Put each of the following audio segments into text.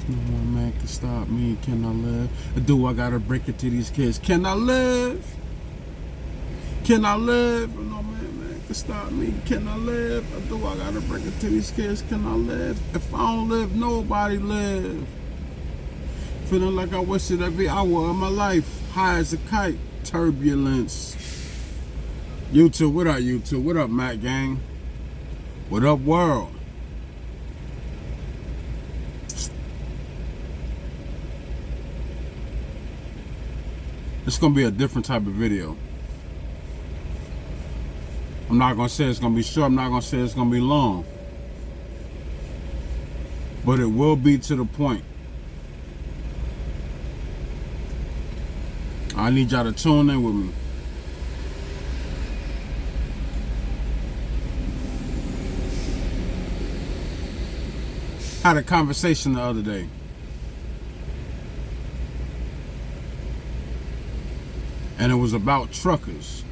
No one man can stop me. Can I live? Or do I gotta break it to these kids? Can I live? Can I live? No man can stop me. Can I live? Or do I gotta break it to these kids? Can I live? If I don't live, nobody live. Feeling like I wasted every hour of my life. High as a kite. Turbulence. YouTube, what up, YouTube? What up, Matt Gang? What up, world? It's gonna be a different type of video. I'm not gonna say it's gonna be short. I'm not gonna say it's gonna be long. But it will be to the point. I need y'all to tune in with me. I had a conversation the other day. And it was about truckers.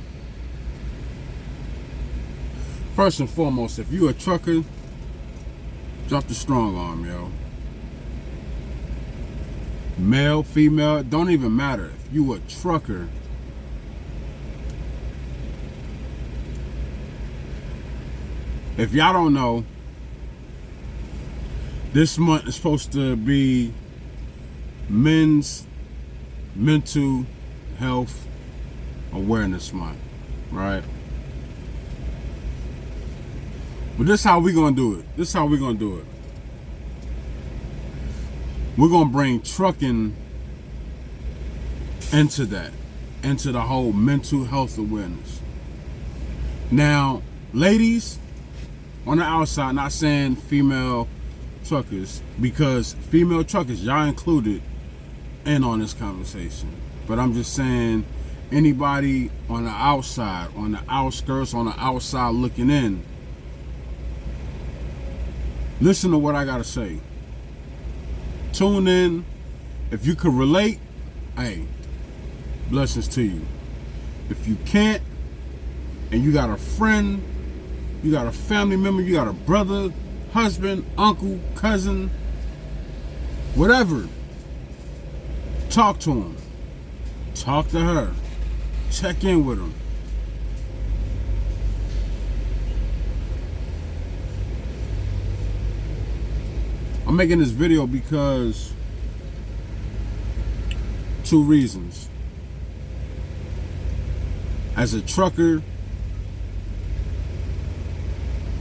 First and foremost, if you a trucker, drop the strong arm, yo. Male, female, it don't even matter. If you a trucker, if y'all don't know, this month is supposed to be Men's Mental Health Awareness Month, right? But this is how we gonna do it. This is how we gonna do it. We're gonna bring trucking into that, into the whole mental health awareness. Now, ladies, on the outside, not saying female truckers, because female truckers, y'all included in on this conversation. But I'm just saying, anybody on the outside, on the outskirts, on the outside looking in, listen to what I gotta say. Tune in. If you could relate, hey, blessings to you. If you can't, and you got a friend, you got a family member, you got a brother, husband, uncle, cousin, whatever, talk to him. Talk to her. Check in with them. I'm making this video because two reasons. As a trucker,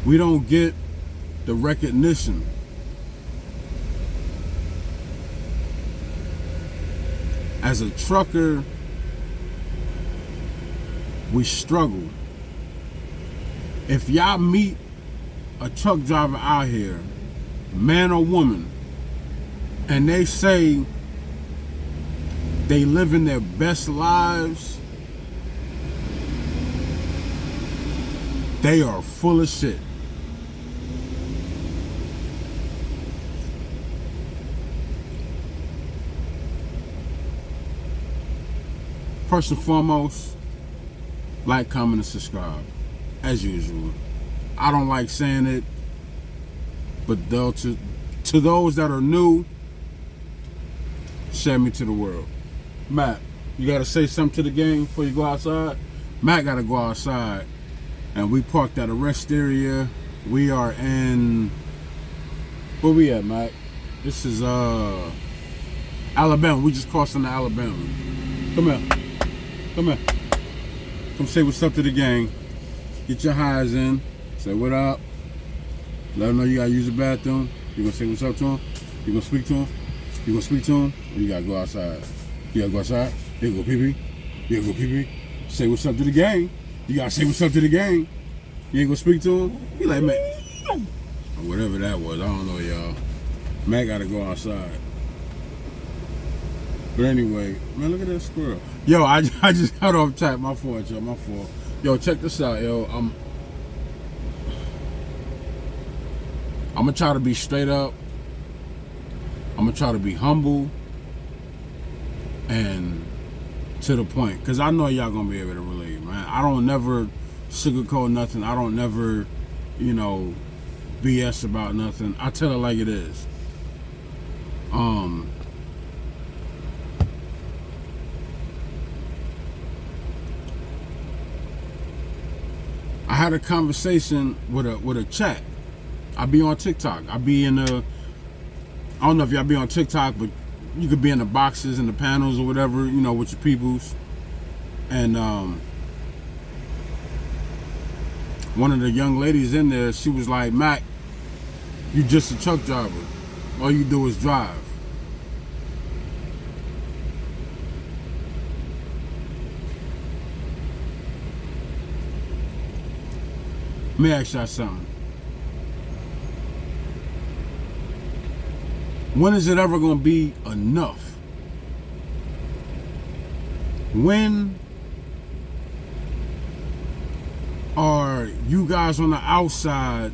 we don't get the recognition. As a trucker, we struggle. If y'all meet a truck driver out here, man or woman, and they say they living their best lives, they are full of shit. First and foremost, like, comment, and subscribe, as usual. I don't like saying it, but though to those that are new, share me to the world. Matt, you gotta say something to the gang before you go outside? Matt gotta go outside, and we parked at a rest area. We are in, where we at, Matt? This is Alabama. We just crossed into Alabama. Come here. Come here. Come say what's up to the gang. Get your highs in. Say what up. Let them know you gotta use the bathroom. You gonna say what's up to him? You gonna speak to him? You gonna speak to him? Or you gotta go outside? You gotta go outside? You gotta go pee-pee? You gotta go pee-pee? Say what's up to the gang. You gotta say what's up to the gang. You ain't gonna speak to him? He like, man, or whatever that was. I don't know, y'all. Matt gotta go outside. But anyway, man, look at that squirrel. Yo, I just got off track. My fault, yo. My fault. Yo, check this out, yo. I'm gonna try to be straight up. I'm gonna try to be humble and to the point, cause I know y'all gonna be able to relate, man. I don't never sugarcoat nothing. I don't never, BS about nothing. I tell it like it is. I had a conversation with a chat. I be on TikTok. I be in the, I don't know if y'all be on TikTok, but you could be in the boxes and the panels or whatever, you know, with your peoples. And one of the young ladies in there, she was like, Mac, you just a truck driver. All you do is drive. Let me ask y'all something. When is it ever going to be enough? When are you guys on the outside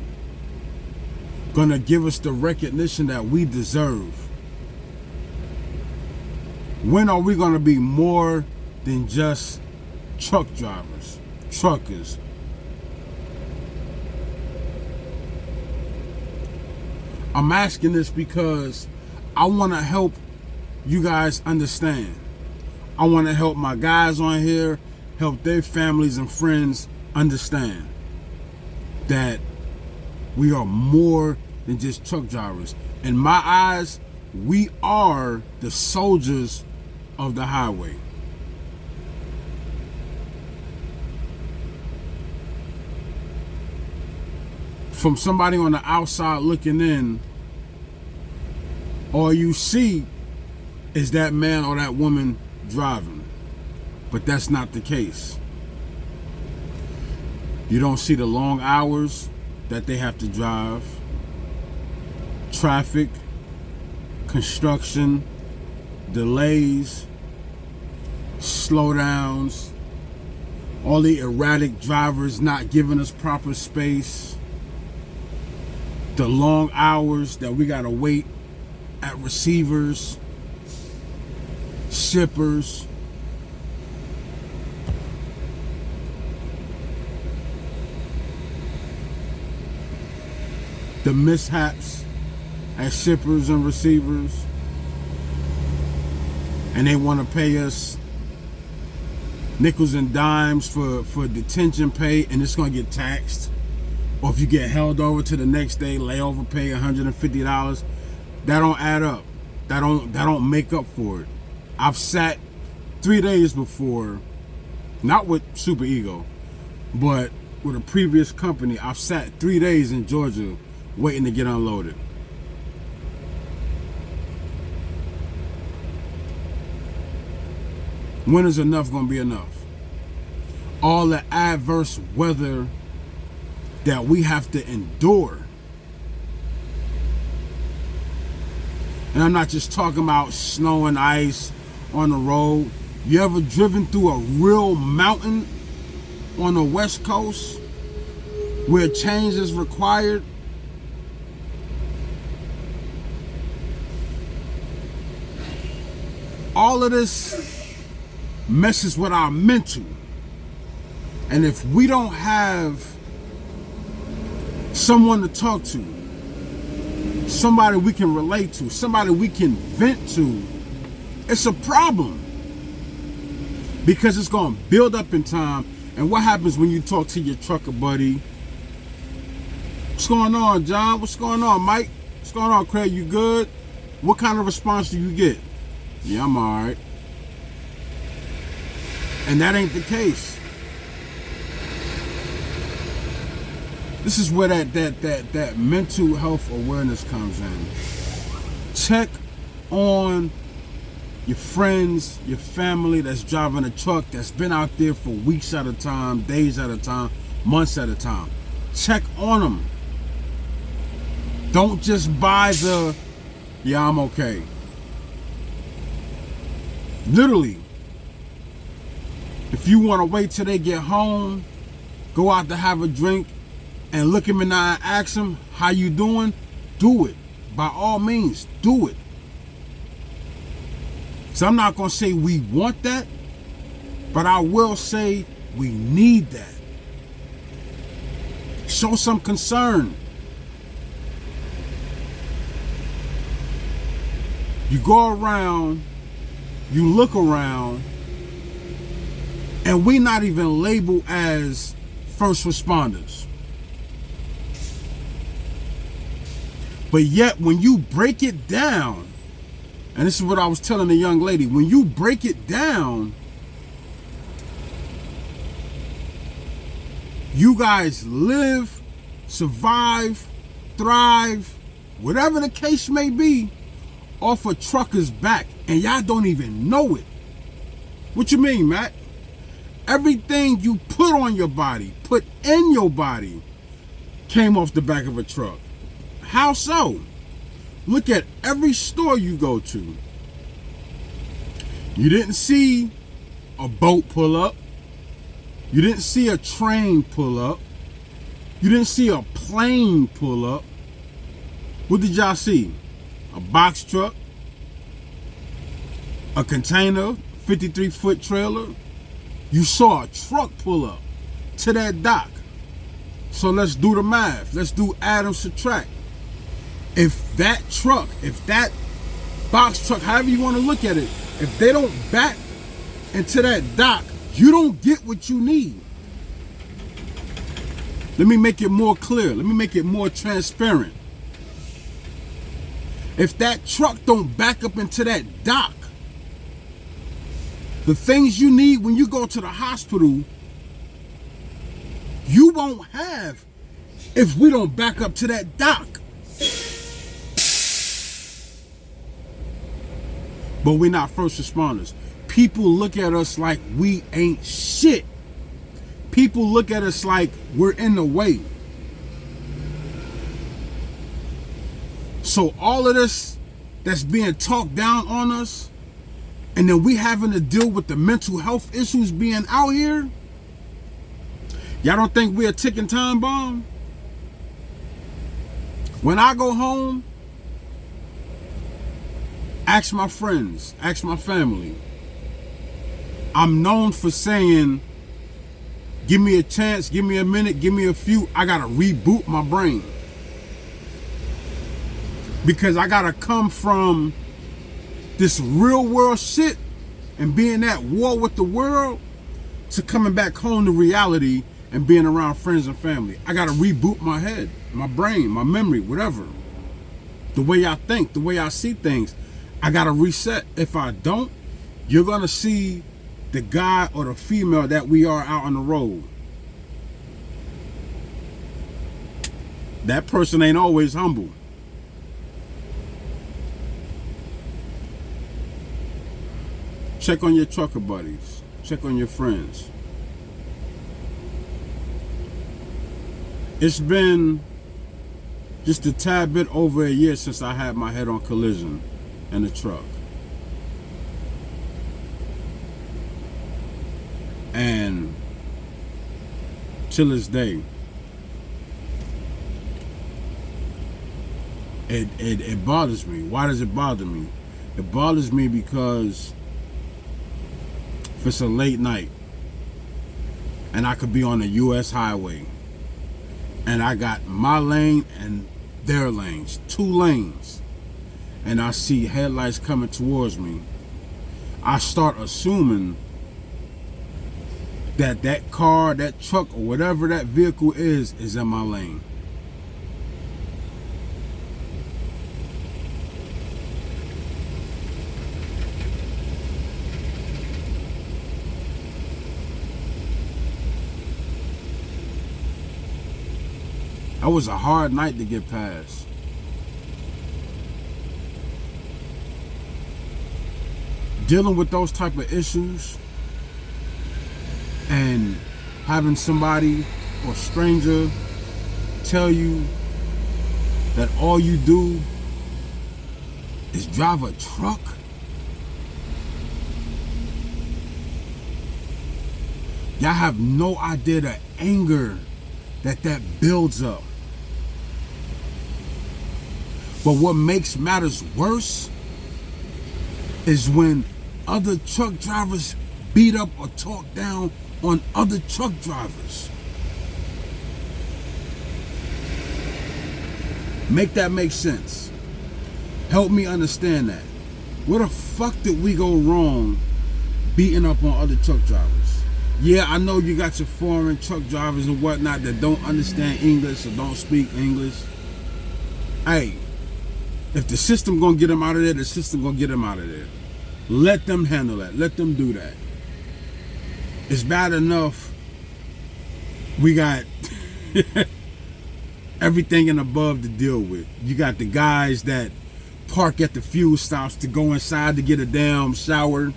going to give us the recognition that we deserve? When are we going to be more than just truck drivers, truckers? I'm asking this because I want to help you guys understand. I want to help my guys on here, help their families and friends understand that we are more than just truck drivers. In my eyes, we are the soldiers of the highway. From somebody on the outside looking in, all you see is that man or that woman driving. But that's not the case. You don't see the long hours that they have to drive, traffic, construction, delays, slowdowns, all the erratic drivers not giving us proper space, the long hours that we gotta wait at receivers, shippers, the mishaps at shippers and receivers, and they want to pay us nickels and dimes for detention pay, and it's going to get taxed. Or if you get held over to the next day, layover pay $150. That don't add up. That don't make up for it. I've sat 3 days before, not with Super Ego, but with a previous company. I've sat 3 days in Georgia waiting to get unloaded. When is enough gonna be enough? All the adverse weather that we have to endure. And I'm not just talking about snow and ice on the road. You ever driven through a real mountain on the West Coast where change is required? All of this messes with our mental. And if we don't have someone to talk to, somebody we can relate to, somebody we can vent to, it's a problem. Because it's going to build up in time. And what happens when you talk to your trucker buddy? What's going on, John? What's going on, Mike? What's going on, Craig? You good? What kind of response do you get? Yeah, I'm all right. And that ain't the case. This is where that mental health awareness comes in. Check on your friends, your family that's driving a truck that's been out there for weeks at a time, days at a time, months at a time. Check on them. Don't just buy the, yeah, I'm okay. Literally, if you want to wait till they get home, go out to have a drink, and look him in the eye and ask him, how you doing? Do it. By all means, do it. So I'm not going to say we want that, but I will say we need that. Show some concern. You go around, you look around, and we not even labeled as first responders. But yet, when you break it down, and this is what I was telling the young lady, when you break it down, you guys live, survive, thrive, whatever the case may be, off a trucker's back, and y'all don't even know it. What you mean, Matt? Everything you put on your body, put in your body, came off the back of a truck. How so? Look at every store you go to. You didn't see a boat pull up. You didn't see a train pull up. You didn't see a plane pull up. What did y'all see? A box truck, a container, 53-foot trailer. You saw a truck pull up to that dock. So let's do the math. Let's do add and subtract. If that truck, if that box truck, however you want to look at it, if they don't back into that dock, you don't get what you need. Let me make it more clear. Let me make it more transparent. If that truck don't back up into that dock, the things you need when you go to the hospital, you won't have if we don't back up to that dock. But we're not first responders. People look at us like we ain't shit. People look at us like we're in the way. So all of this that's being talked down on us, and then we having to deal with the mental health issues being out here, y'all don't think we're a ticking time bomb? When I go home, ask my friends, ask my family. I'm known for saying, give me a chance, give me a minute, give me a few. I gotta reboot my brain. Because I gotta come from this real world shit and being at war with the world to coming back home to reality and being around friends and family. I gotta reboot my head, my brain, my memory, whatever. The way I think, the way I see things. I gotta reset. If I don't, you're gonna see the guy or the female that we are out on the road. That person ain't always humble. Check on your trucker buddies. Check on your friends. It's been just a tad bit over a year since I had my head on collision in a truck. And till this day, it bothers me. Why does it bother me? It bothers me because if it's a late night and I could be on a US highway and I got my lane and their lanes, 2 lanes, and I see headlights coming towards me, I start assuming that that car, that truck, or whatever that vehicle is in my lane. That was a hard night to get past. Dealing with those type of issues and having somebody or stranger tell you that all you do is drive a truck. Y'all have no idea the anger that builds up. But what makes matters worse is when other truck drivers beat up or talk down on other truck drivers. Make that make sense. Help me understand that. Where the fuck did we go wrong beating up on other truck drivers? Yeah, I know you got your foreign truck drivers and whatnot that don't understand English or don't speak English. Hey, if the system gonna get them out of there, the system gonna get them out of there. Let them handle that. Let them do that. It's bad enough we got everything and above to deal with. You got the guys that park at the fuel stops to go inside to get a damn shower,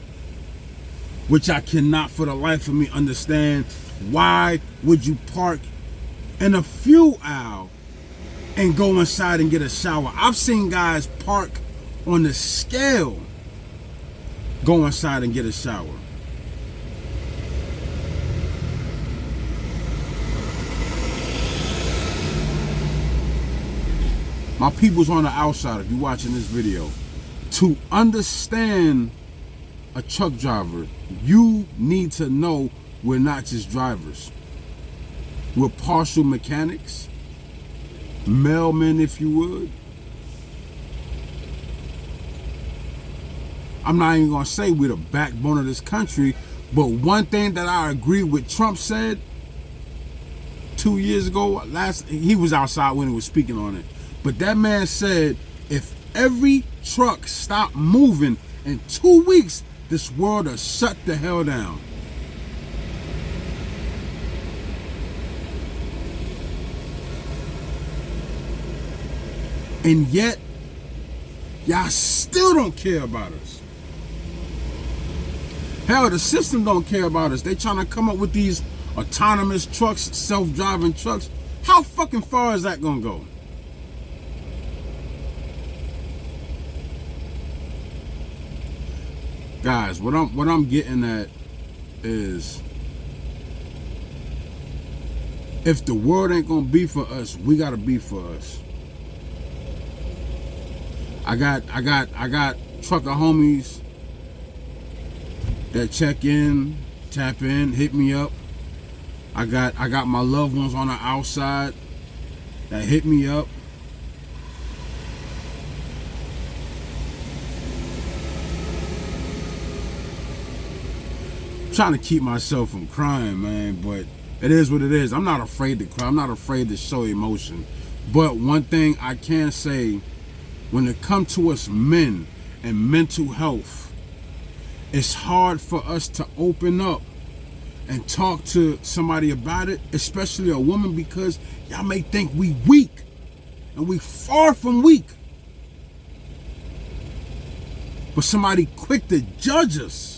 which I cannot for the life of me understand. Why would you park in a fuel aisle and go inside and get a shower? I've seen guys park on the scale, go inside and get a shower. My people's on the outside, if you're watching this video, to understand a truck driver, you need to know we're not just drivers. We're partial mechanics, mailmen, if you would. I'm not even gonna say we're the backbone of this country, but one thing that I agree with Trump said 2 years ago, he was outside when he was speaking on it, but that man said if every truck stopped moving in 2 weeks, this world will shut the hell down. And yet, y'all still don't care about us. Hell, the system don't care about us. They trying to come up with these autonomous trucks, self-driving trucks. How fucking far is that gonna go? Guys, what I'm getting at is, if the world ain't gonna be for us, we gotta be for us. I got trucker homies that check in, tap in, hit me up. I got my loved ones on the outside that hit me up. I'm trying to keep myself from crying, man, but it is what it is. I'm not afraid to cry. I'm not afraid to show emotion. But one thing I can say, when it comes to us men and mental health, it's hard for us to open up and talk to somebody about it, especially a woman, because y'all may think we weak, and we far from weak. But somebody quick to judge us.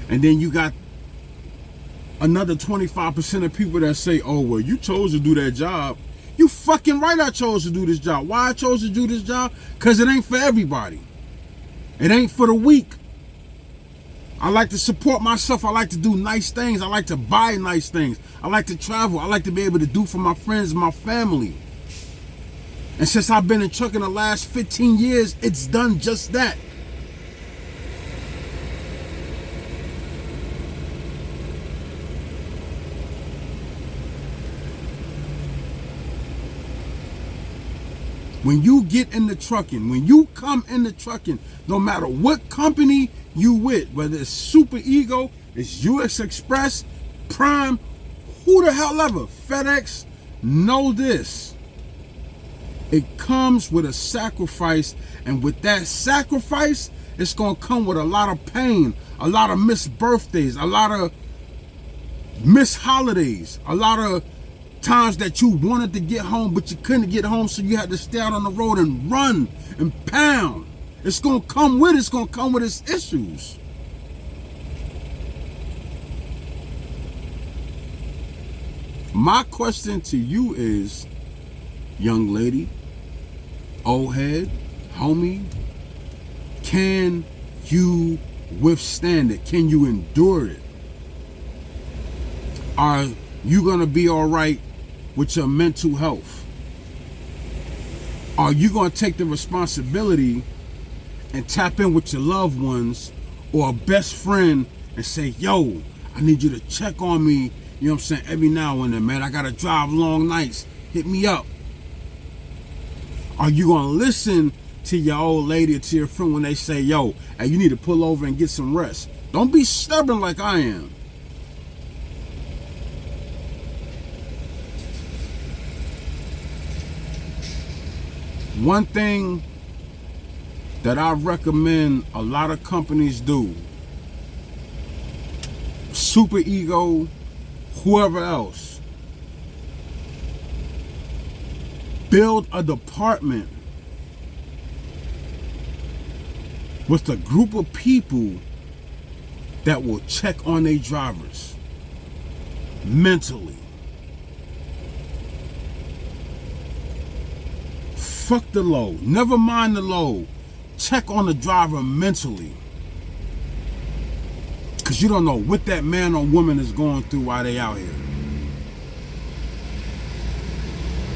And then you got another 25% of people that say, oh, well, you chose to do that job. You fucking right I chose to do this job. Why I chose to do this job? Because it ain't for everybody. It ain't for the weak. I like to support myself. I like to do nice things. I like to buy nice things. I like to travel. I like to be able to do for my friends and my family. And since I've been in trucking the last 15 years, it's done just that. When you get into trucking, when you come into trucking, no matter what company you with, whether it's Super Ego, it's US Express, Prime, who the hell ever, FedEx, know this. It comes with a sacrifice, and with that sacrifice, it's gonna come with a lot of pain, a lot of missed birthdays, a lot of missed holidays, a lot of times that you wanted to get home, but you couldn't get home, so you had to stay out on the road and run and pound. It's gonna come with its issues. My question to you is, young lady, old head, homie, can you withstand it? Can you endure it? Are you gonna be all right with your mental health? Are you going to take the responsibility and tap in with your loved ones or a best friend and say, yo, I need you to check on me, you know what I'm saying, every now and then, man. I got to drive long nights. hit me up. Are you gonna listen to your old lady or to your friend when they say, yo, hey, you need to pull over and get some rest? Don't be stubborn like I am. One thing that I recommend a lot of companies do, Super Ego, whoever else, build a department with a group of people that will check on their drivers mentally. Fuck the load. Never mind the load. Check on the driver mentally. Because you don't know what that man or woman is going through while they out here.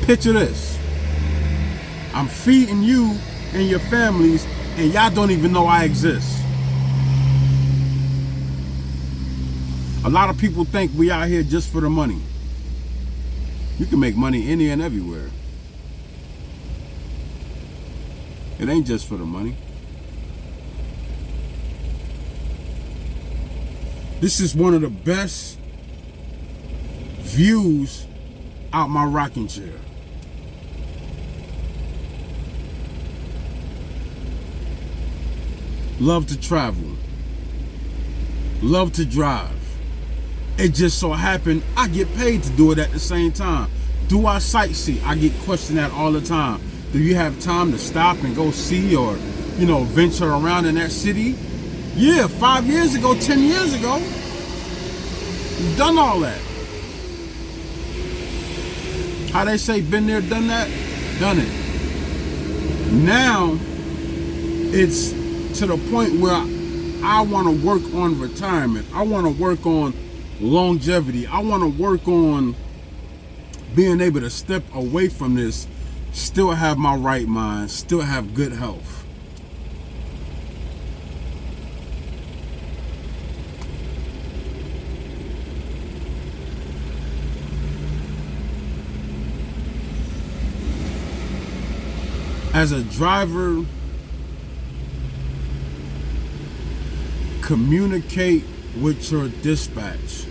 Picture this. I'm feeding you and your families, and y'all don't even know I exist. A lot of people think we out here just for the money. You can make money any and everywhere. It ain't just for the money. This is one of the best views out my rocking chair. Love to travel. Love to drive. It just so happened I get paid to do it at the same time. Do I sightsee? I get questioned that all the time. Do you have time to stop and go see or, venture around in that city? Yeah, 5 years ago, 10 years ago, you've done all that. How they say, been there, done that? Done it. Now, it's to the point where I want to work on retirement. I want to work on longevity. I want to work on being able to step away from this, still have my right mind, still have good health. As a driver, communicate with your dispatch.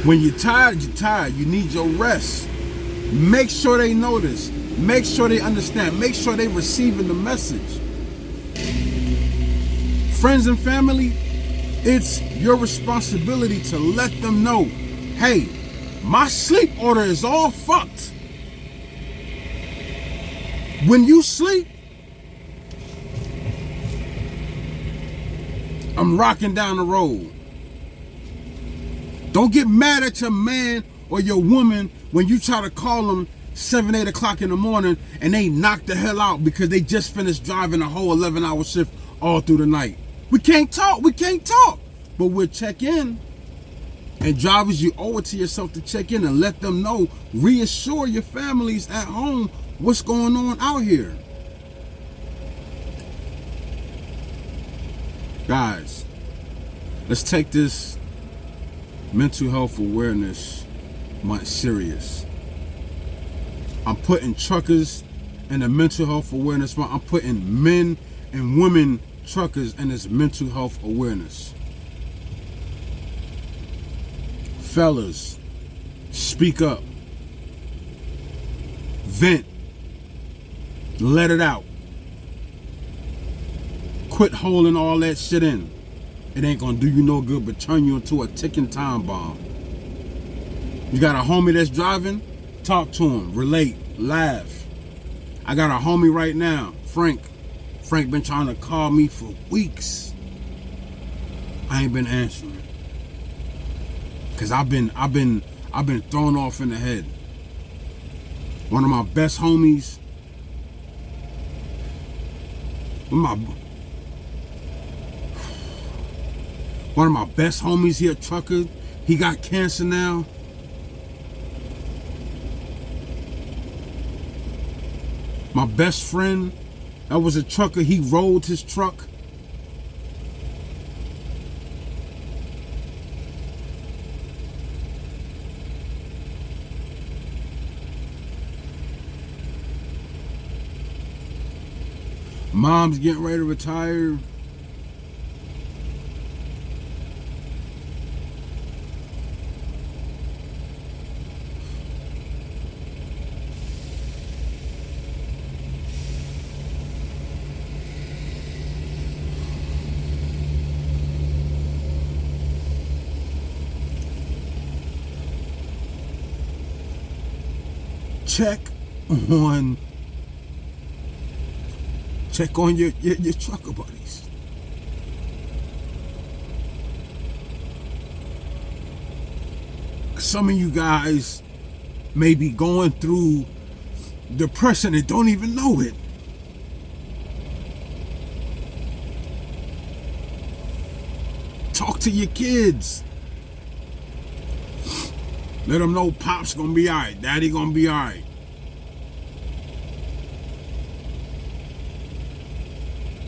When you're tired, you're tired. You need your rest. Make sure they know this. Make sure they understand. Make sure they're receiving the message. Friends and family, it's your responsibility to let them know, hey, my sleep order is all fucked. When you sleep, I'm rocking down the road. Don't get mad at your man or your woman when you try to call them 7, 8 o'clock in the morning and they knock the hell out because they just finished driving a whole 11-hour shift all through the night. We can't talk. But we'll check in. And drivers, you owe it to yourself to check in and let them know. Reassure your families at home what's going on out here. Guys, let's take this Mental Health Awareness Month serious. I'm putting truckers in the Mental Health Awareness Month. I'm putting men and women truckers in this mental health awareness. Fellas, speak up. Vent. Let it out. Quit holding all that shit in. It ain't gonna do you no good but turn you into a ticking time bomb. You got a homie that's driving? Talk to him, relate, laugh. I got a homie right now, Frank. Frank been trying to call me for weeks. I ain't been answering. Cause I've been thrown off in the head. One of my best homies, one of my best homies here, trucker, he got cancer now. My best friend, that was a trucker, he rolled his truck. Mom's getting ready to retire. Check on your trucker buddies. Some of you guys may be going through depression and don't even know it. Talk to your kids. Let them know Pop's gonna be alright, Daddy gonna be alright.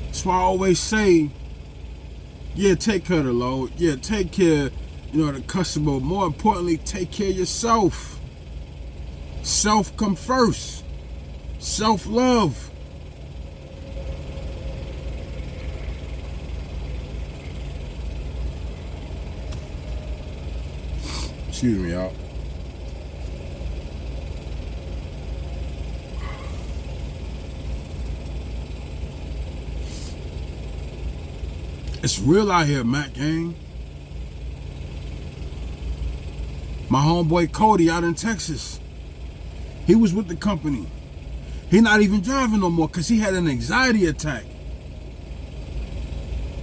That's why I always say, yeah, take care of the load. Yeah, take care, of the customer. More importantly, take care of yourself. Self come first. Self-love. Excuse me, y'all. It's real out here, Mac gang. My homeboy Cody out in Texas. He was with the company. He not even driving no more because he had an anxiety attack.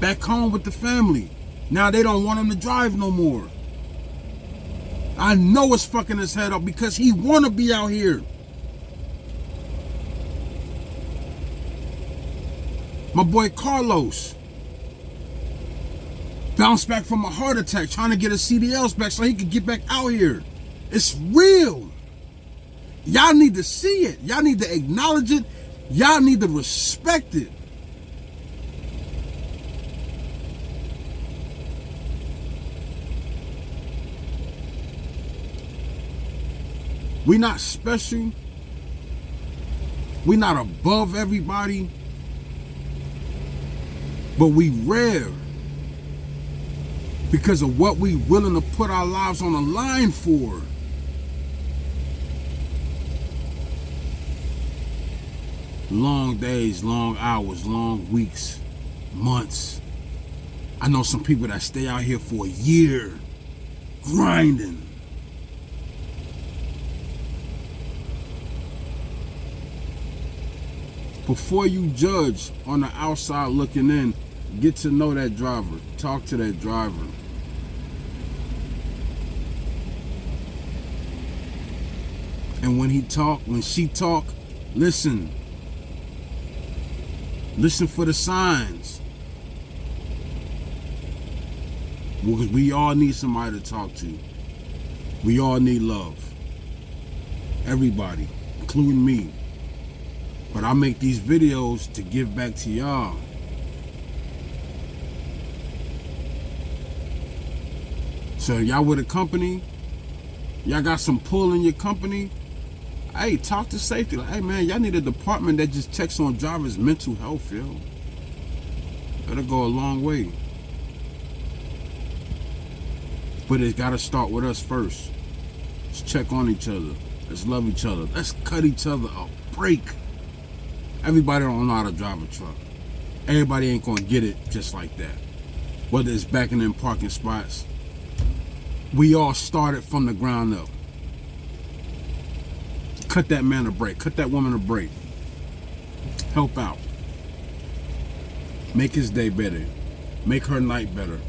Back home with the family. Now they don't want him to drive no more. I know it's fucking his head up because he want to be out here. My boy Carlos bounced back from a heart attack trying to get his CDLs back so he could get back out here. It's real. Y'all need to see it. Y'all need to acknowledge it. Y'all need to respect it. We not special. We not above everybody. But we rare because of what we willing to put our lives on the line for. Long days, long hours, long weeks, months. I know some people that stay out here for a year, grinding. Before you judge on the outside looking in, get to know that driver. Talk to that driver. And when she talk, listen. Listen for the signs. Because we all need somebody to talk to. We all need love. Everybody, including me. But I make these videos to give back to y'all. So y'all with a company, y'all got some pull in your company, hey, talk to safety. Like, hey man, y'all need a department that just checks on drivers' mental health, yo. That'll go a long way. But it's gotta start with us first. Let's check on each other. Let's love each other. Let's cut each other a break. Everybody don't know how to drive a truck. Everybody ain't gonna get it just like that. Whether it's backing in parking spots. We all started from the ground up. Cut that man a break. Cut that woman a break. Help out. Make his day better. Make her night better.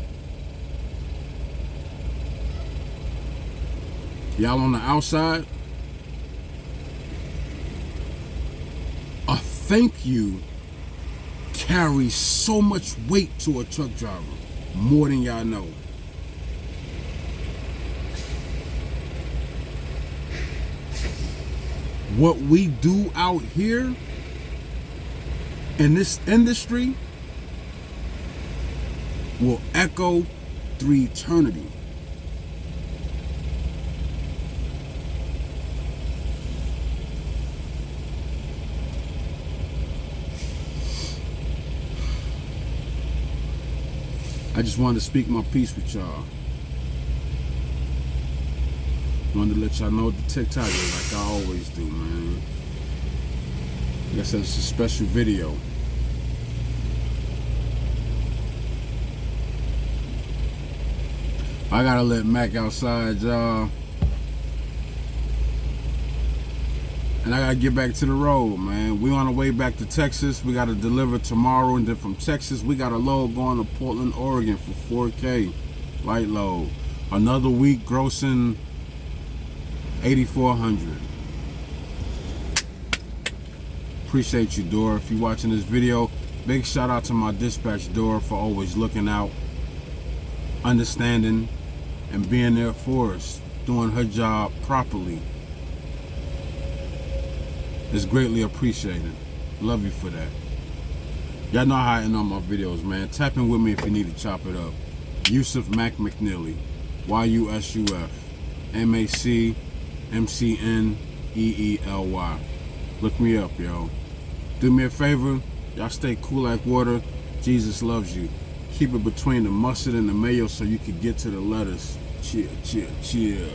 Y'all on the outside, a thank you carries so much weight to a truck driver, more than y'all know. What we do out here in this industry will echo through eternity. I just wanted to speak my piece with y'all. Wanted to let y'all know what the TikTok is, like I always do, man. Like I said, it's a special video. I gotta let Mac outside, y'all. And I gotta get back to the road, man. We on the way back to Texas. We gotta deliver tomorrow, and then from Texas, we got a load going to Portland, Oregon for 4K. Light load. Another week grossing 8,400. Appreciate you, Dora. If you're watching this video, big shout out to my dispatch, Dora, for always looking out, understanding, and being there for us, doing her job properly. It's greatly appreciated. Love you for that. Y'all know how I end on my videos, man. Tap in with me if you need to chop it up. Yusuf Mac McNeely. YUSUF MACMCNEELY. Look me up, yo. Do me a favor. Y'all stay cool like water. Jesus loves you. Keep it between the mustard and the mayo so you can get to the lettuce. Cheer, cheer, cheer.